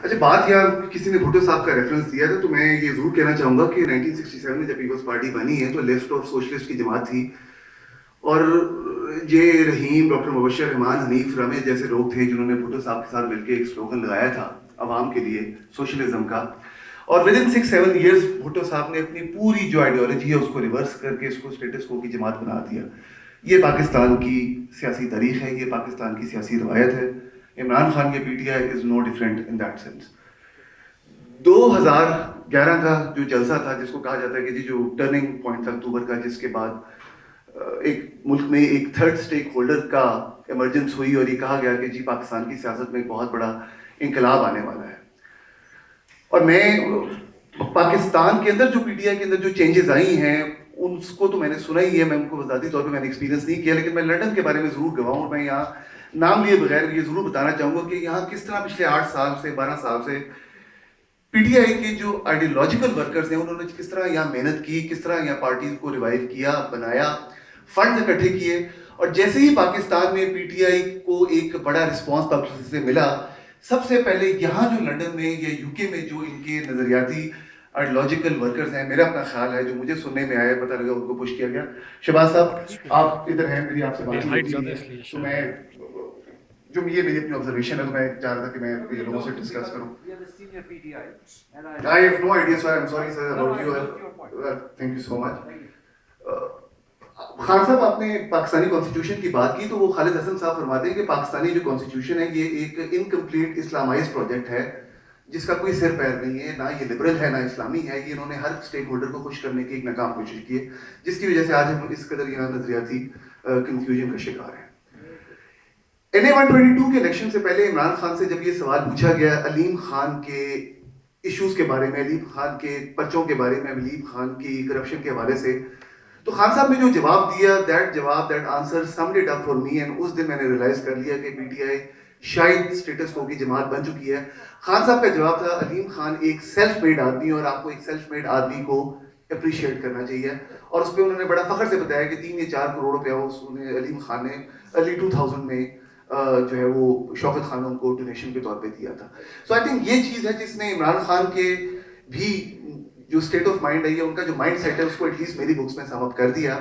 اچھا بات یار کسی نے بھٹو صاحب کا ریفرنس دیا تھا تو میں یہ ضرور کہنا چاہوں گا کہ 1967 میں جب پیپلز پارٹی بنی ہے تو لیفٹ اور سوشلسٹ کی جماعت تھی، اور یہ رحیم، ڈاکٹر مبشر رحمان، حنیف رامے جیسے لوگ تھے جنہوں نے بھٹو صاحب کے ساتھ مل کے ایک سلوگن لگایا تھا عوام کے لیے سوشلزم کا، اور ود ان 6-7 ایئرس بھٹو صاحب نے اپنی پوری جو آئیڈیالوجی ہے اس کو ریورس کر کے اس کو اسٹیٹس کو کی جماعت بنا دیا. یہ پاکستان کی سیاسی تاریخ ہے، یہ پاکستان کی سیاسی روایت ہے. عمران خان کے P T I is no different in that sense. 2011 کا جو جلسہ تھا جس کو کہا جاتا ہے کہ جی جو ٹرننگ پوائنٹ تھا اکتوبر کا، جس کے بعد ایک ملک میں ایک تھرڈ اسٹیک ہولڈر کا ایمرجنس ہوئی اور یہ کہا گیا کہ جی پاکستان کی سیاست میں ایک بہت بڑا انقلاب آنے والا ہے. اور میں پاکستان کے اندر جو پی ٹی آئی کے اندر جو چینجز آئی ہیں ان کو تو میں نے سنا ہی ہے، میں ان کو ذاتی طور پہ میں نے ایکسپیرینس نہیں کیا، لیکن میں لنڈن کے بارے میں ضرور گواہ ہوں. میں یہاں نام لیے بغیر یہ ضرور بتانا چاہوں گا کہ یہاں کس طرح پچھلے 8 سال سے 12 سال سے پی ٹی آئی کے جو آئیڈیولوجیکل ورکرز ہیں انہوں نے کس طرح یہاں محنت کی، کس طرح یہاں پارٹیز کو ریوائیو کیا، بنایا، فنڈز اکٹھے کیے. اور جیسے ہی پاکستان میں پی ٹی آئی کو ایک بڑا رسپانس پبلسٹی سے ملا، سب سے پہلے یہاں جو لنڈن میں یا یو کے میں جو ان کے نظریاتی آئیڈیولوجیکل ورکرز ہیں، میرا اپنا خیال ہے جو مجھے سننے میں آیا، پتہ لگا ان کو پش کیا گیا. شہباز صاحب آپ ادھر ہیں، میری آپ سے بات ہوتی ہے تو میں جو یہ میری اپنی آبزرویشن ہے تو میں چاہ رہا تھا کہ میں یہ لوگوں سے ڈسکس کروں. I have no idea, sir. I'm sorry, sir, about you. Thank you so much. Khan صاحب آپ نے پاکستانی کانسٹیٹیوشن کی بات کی تو وہ خالد حسن صاحب فرماتے ہیں کہ پاکستانی جو کانسٹیٹیوشن ہے یہ ایک انکمپلیٹ اسلامائز پروجیکٹ ہے جس کا کوئی سر پیر نہیں ہے، نہ یہ لبرل ہے نہ اسلامی ہے. یہ انہوں نے ہر اسٹیک ہولڈر کو خوش کرنے کی ایک ناکام کوشش کی ہے، جس کی وجہ سے آج ہم اس قدر یہاں نظریاتی کنفیوژن کا شکار ہیں. NA-122 کے الیکشن سے پہلے عمران خان سے جب یہ سوال پوچھا گیا علیم خان کے ایشوز کے بارے میں، علیم خان کے پرچوں کے بارے میں، علیم خان کی کرپشن کے حوالے سے، تو خان صاحب نے جو جواب دیا that answer summed it up for me. And اس دن میں نے ریلائز کر لیا کہ پی ٹی آئی شاید اسٹیٹس کو کی جماعت بن چکی ہے. خان صاحب کا جواب تھا علیم خان ایک سیلف میڈ آدمی اور آپ کو ایک سیلف میڈ آدمی کو اپریشیٹ کرنا چاہیے. اور اس پہ انہوں نے بڑا فخر سے بتایا کہ 3 یا 4 کروڑ روپیہ اس نے علیم خان نے ارلی 2000 میں جو ہے وہ شوکت خانم کو ڈونیشن کے طور پہ دیا تھا. سو آئی تھنک یہ چیز ہے جس نے عمران خان کے بھی جو اسٹیٹ آف مائنڈ ہے یا ان کا جو مائنڈ سیٹ ہے اس کو ایٹ لیسٹ میری بکس میں سم اپ کر دیا.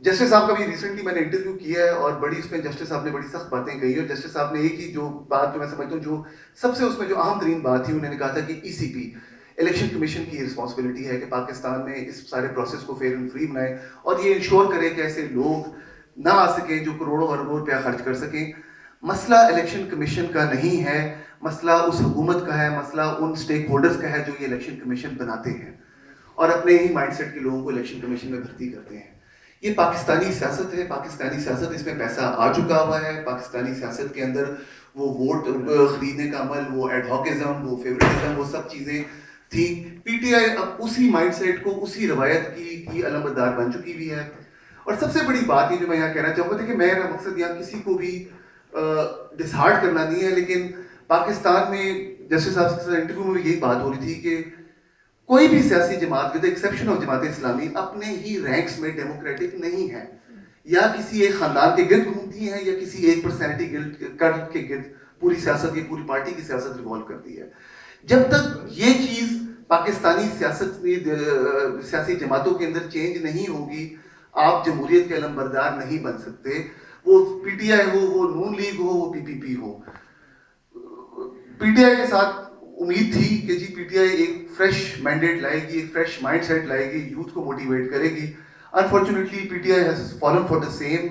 جسٹس صاحب کا بھی ریسنٹلی میں نے انٹرویو کیا ہے اور بڑی اس میں جسٹس صاحب نے بڑی سخت باتیں کہی، اور جسٹس صاحب نے ایک ہی جو بات جو میں سمجھتا ہوں جو سب سے اس میں جو اہم ترین بات تھی، انہوں نے کہا تھا کہ ای سی پی الیکشن کمیشن کی رسپانسبلٹی ہے کہ پاکستان میں اس سارے پروسیس کو فیئر اینڈ فری بنائے اور یہ انشور کرے کہ ایسے لوگ نہ آ سکیں جو کروڑوں اربوں روپیہ خرچ کر سکیں. مسئلہ الیکشن کمیشن کا نہیں ہے، مسئلہ اس حکومت کا ہے، مسئلہ ان سٹیک ہولڈرز کا ہے جو یہ الیکشن کمیشن بناتے ہیں اور اپنے ہی مائنڈ سیٹ کے لوگوں کو الیکشن کمیشن میں بھرتی کرتے ہیں. یہ پاکستانی سیاست ہے، پاکستانی سیاست، اس میں پیسہ آ چکا ہوا ہے. پاکستانی سیاست کے اندر وہ ووٹ خریدنے کا عمل، وہ ایڈ ہاکزم، وہ فیوریٹزم، وہ سب چیزیں تھی. پی ٹی آئی اب اسی مائنڈ سیٹ کو، اسی روایت کی علامتدار بن چکی بھی ہے. اور سب سے بڑی بات یہ جو میں یہاں کہنا چاہوں گا کہ میرا مقصد یہاں کسی کو بھی ڈسہارٹ کرنا نہیں ہے، لیکن پاکستان میں جسٹس صاحب کے ساتھ انٹرویو میں بھی یہی بات ہو رہی تھی کہ کوئی بھی سیاسی جماعت with exception of Jamaat Islami اپنے ہی رینکس میں ڈیموکریٹک نہیں ہے، یا کسی ایک خاندان کے گرد گھومتی ہے یا کسی ایک پرسنالٹی کے گرد پوری سیاست یا پوری پارٹی کی سیاست ریوالو کرتی ہے. جب تک یہ چیز پاکستانی سیاسی جماعتوں کے اندر چینج نہیں ہوگی، آپ جمہوریت کے علمبردار نہیں بن سکتے. وہ پی ٹی آئی ہو، وہ نون لیگ ہو، وہ پی پی پی ہو. پی ٹی آئی کے ساتھ امید تھی کہ جی پی ٹی آئی ایک فریش مینڈیٹ لائے گی، ایک فریش مائنڈ سیٹ لائے گی، یوتھ کو موٹیویٹ کرے گی. Unfortunately P T I has fallen for the same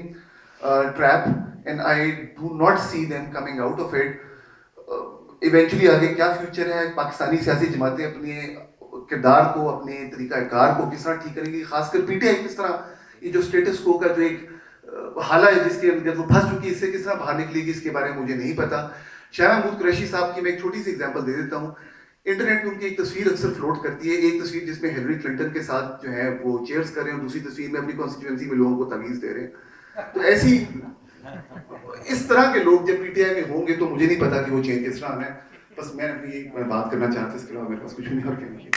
trap and I do not see them coming out of it. Eventually آگے کیا فیوچر ہے، پاکستانی سیاسی جماعتیں اپنے کردار کو، اپنے طریقہ کار کو کس طرح ٹھیک کریں گی، خاص کر پی ٹی آئی کس طرح یہ جو اسٹیٹس کو کا جو ایک حالہ ہے جس کے اندر وہ پھنس چکی ہے، اس سے کس طرح باہر نکلے گی، اس کے بارے میں مجھے نہیں پتا. شاہ محمود قریشی صاحب کی میں ایک چھوٹی سی ایگزامپل دے دیتا ہوں. انٹرنیٹ پہ ان کی ایک تصویر اکثر فلوٹ کرتی ہے، ایک تصویر جس میں ہیلری کلنٹن کے ساتھ جو ہے وہ چیئرز کر رہے ہیں اور دوسری تصویر میں اپنی کانسٹیٹوئنسی میں لوگوں کو تعویذ دے رہے ہیں. تو ایسی اس طرح کے لوگ جب پی ٹی آئی میں ہوں گے تو مجھے نہیں پتا کہ وہ چینج کس طرح آنا ہے. بس میں اپنی بات کرنا چاہتا ہوں، اس کے علاوہ میرے پاس کچھ نہیں اور کہنے کی.